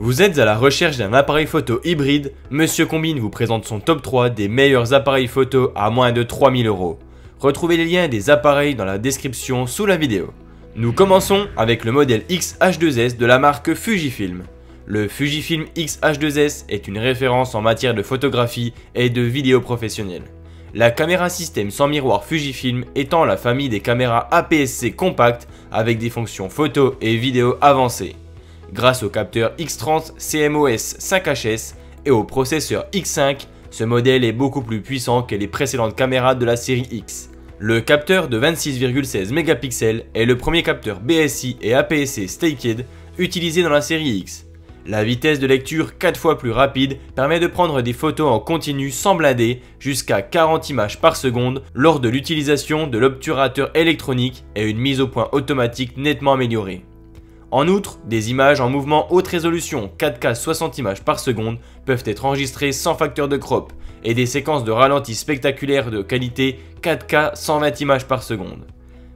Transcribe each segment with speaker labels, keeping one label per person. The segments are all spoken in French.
Speaker 1: Vous êtes à la recherche d'un appareil photo hybride? Monsieur Combine vous présente son top 3 des meilleurs appareils photo à moins de 3000 €. Retrouvez les liens des appareils dans la description sous la vidéo. Nous commençons avec le modèle X-H2S de la marque Fujifilm. Le Fujifilm X-H2S est une référence en matière de photographie et de vidéo professionnelle. La caméra système sans miroir Fujifilm étant la famille des caméras APS-C compactes avec des fonctions photo et vidéo avancées. Grâce au capteur X30 CMOS 5HS et au processeur X5, ce modèle est beaucoup plus puissant que les précédentes caméras de la série X. Le capteur de 26,16 mégapixels est le premier capteur BSI et APS-C Stacked utilisé dans la série X. La vitesse de lecture 4 fois plus rapide permet de prendre des photos en continu sans blinder jusqu'à 40 images par seconde lors de l'utilisation de l'obturateur électronique et une mise au point automatique nettement améliorée. En outre, des images en mouvement haute résolution 4K 60 images par seconde peuvent être enregistrées sans facteur de crop et des séquences de ralenti spectaculaires de qualité 4K 120 images par seconde.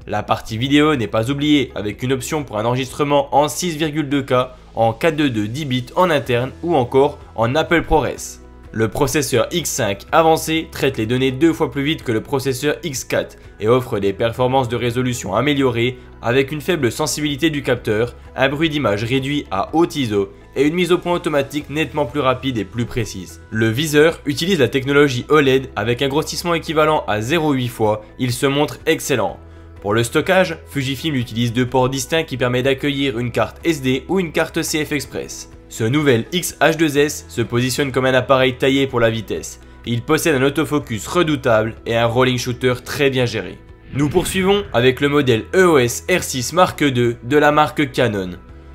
Speaker 1: La partie vidéo n'est pas oubliée avec une option pour un enregistrement en 6,2K en 422 10 bits en interne ou encore en Apple ProRes. Le processeur X5 avancé traite les données 2 fois plus vite que le processeur X4 et offre des performances de résolution améliorées avec une faible sensibilité du capteur, un bruit d'image réduit à haute ISO et une mise au point automatique nettement plus rapide et plus précise. Le viseur utilise la technologie OLED avec un grossissement équivalent à 0,8 fois, il se montre excellent. Pour le stockage, Fujifilm utilise 2 ports distincts qui permettent d'accueillir une carte SD ou une carte CF Express. Ce nouvel X-H2S se positionne comme un appareil taillé pour la vitesse. Il possède un autofocus redoutable et un rolling shooter très bien géré. Nous poursuivons avec le modèle EOS R6 Mark II de la marque Canon.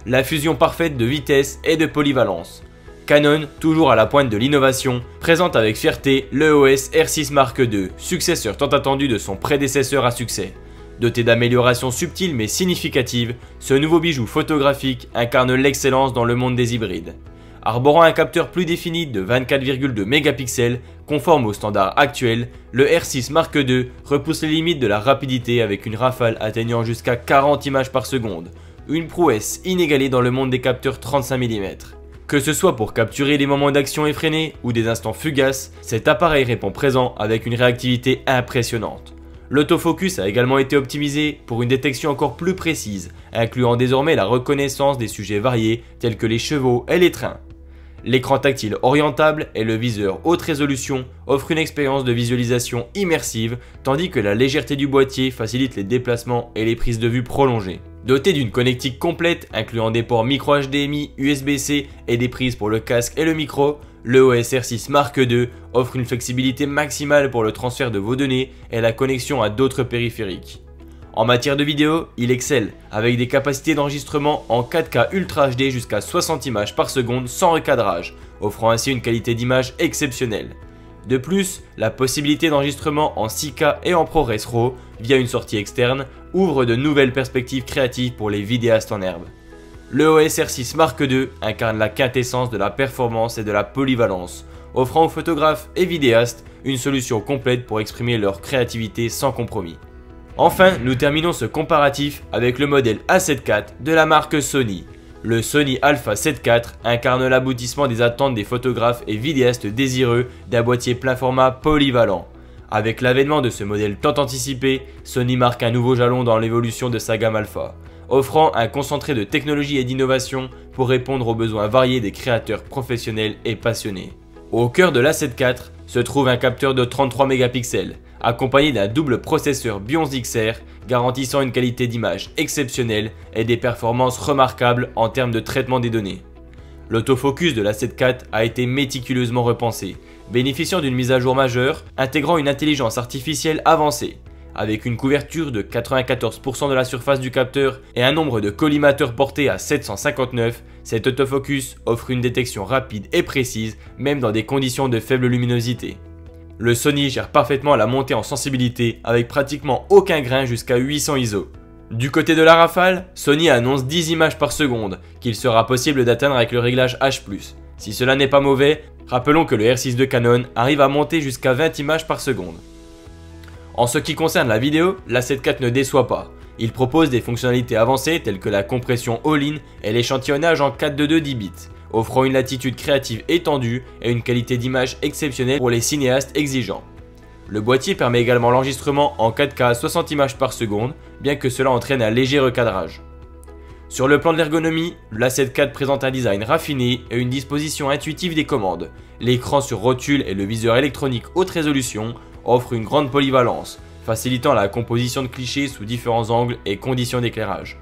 Speaker 1: La fusion parfaite de vitesse et de polyvalence. Canon, toujours à la pointe de l'innovation, présente avec fierté l'EOS R6 Mark II, successeur tant attendu de son prédécesseur à succès. Doté d'améliorations subtiles mais significatives, ce nouveau bijou photographique incarne l'excellence dans le monde des hybrides. Arborant un capteur plus défini de 24,2 mégapixels, conforme aux standards actuels, le R6 Mark II repousse les limites de la rapidité avec une rafale atteignant jusqu'à 40 images par seconde, une prouesse inégalée dans le monde des capteurs 35 mm. Que ce soit pour capturer des moments d'action effrénés ou des instants fugaces, cet appareil répond présent avec une réactivité impressionnante. L'autofocus a également été optimisé pour une détection encore plus précise, incluant désormais la reconnaissance des sujets variés tels que les chevaux et les trains. L'écran tactile orientable et le viseur haute résolution offrent une expérience de visualisation immersive, tandis que la légèreté du boîtier facilite les déplacements et les prises de vue prolongées. Doté d'une connectique complète incluant des ports micro HDMI, USB-C et des prises pour le casque et le micro, l'EOS R6 Mark II offre une flexibilité maximale pour le transfert de vos données et la connexion à d'autres périphériques. En matière de vidéo, il excelle avec des capacités d'enregistrement en 4K Ultra HD jusqu'à 60 images par seconde sans recadrage, offrant ainsi une qualité d'image exceptionnelle. De plus, la possibilité d'enregistrement en 6K et en ProRes RAW via une sortie externe ouvre de nouvelles perspectives créatives pour les vidéastes en herbe. L'EOS R6 Mark II incarne la quintessence de la performance et de la polyvalence, offrant aux photographes et vidéastes une solution complète pour exprimer leur créativité sans compromis. Enfin, nous terminons ce comparatif avec le modèle A7 IV de la marque Sony. Le Sony Alpha 7 IV incarne l'aboutissement des attentes des photographes et vidéastes désireux d'un boîtier plein format polyvalent. Avec l'avènement de ce modèle tant anticipé, Sony marque un nouveau jalon dans l'évolution de sa gamme Alpha, offrant un concentré de technologie et d'innovation pour répondre aux besoins variés des créateurs professionnels et passionnés. Au cœur de l'A7 IV se trouve un capteur de 33 mégapixels, accompagné d'un double processeur Bions XR garantissant une qualité d'image exceptionnelle et des performances remarquables en termes de traitement des données. L'autofocus de l'A7 IV a été méticuleusement repensé, bénéficiant d'une mise à jour majeure, intégrant une intelligence artificielle avancée. Avec une couverture de 94% de la surface du capteur et un nombre de collimateurs porté à 759, cet autofocus offre une détection rapide et précise, même dans des conditions de faible luminosité. Le Sony gère parfaitement la montée en sensibilité avec pratiquement aucun grain jusqu'à 800 ISO. Du côté de la rafale, Sony annonce 10 images par seconde, qu'il sera possible d'atteindre avec le réglage H+. Si cela n'est pas mauvais, rappelons que le R6 de Canon arrive à monter jusqu'à 20 images par seconde. En ce qui concerne la vidéo, l'A7 IV ne déçoit pas. Il propose des fonctionnalités avancées telles que la compression all-in et l'échantillonnage en 4:2 10 bits, offrant une latitude créative étendue et une qualité d'image exceptionnelle pour les cinéastes exigeants. Le boîtier permet également l'enregistrement en 4K à 60 images par seconde, bien que cela entraîne un léger recadrage. Sur le plan de l'ergonomie, l'A7 IV présente un design raffiné et une disposition intuitive des commandes. L'écran sur rotule et le viseur électronique haute résolution offrent une grande polyvalence, facilitant la composition de clichés sous différents angles et conditions d'éclairage.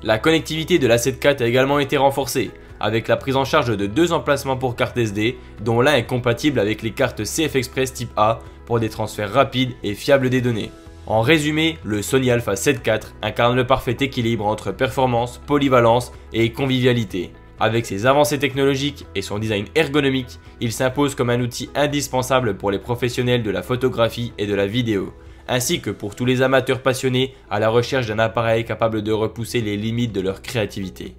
Speaker 1: La connectivité de l'A7 IV a également été renforcée, avec la prise en charge de 2 emplacements pour carte SD, dont l'un est compatible avec les cartes CF Express type A pour des transferts rapides et fiables des données. En résumé, le Sony Alpha 7 IV incarne le parfait équilibre entre performance, polyvalence et convivialité. Avec ses avancées technologiques et son design ergonomique, il s'impose comme un outil indispensable pour les professionnels de la photographie et de la vidéo, ainsi que pour tous les amateurs passionnés à la recherche d'un appareil capable de repousser les limites de leur créativité.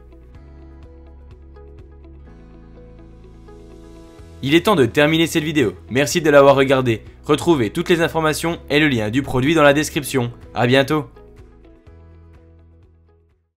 Speaker 1: Il est temps de terminer cette vidéo, merci de l'avoir regardée. Retrouvez toutes les informations et le lien du produit dans la description. A bientôt.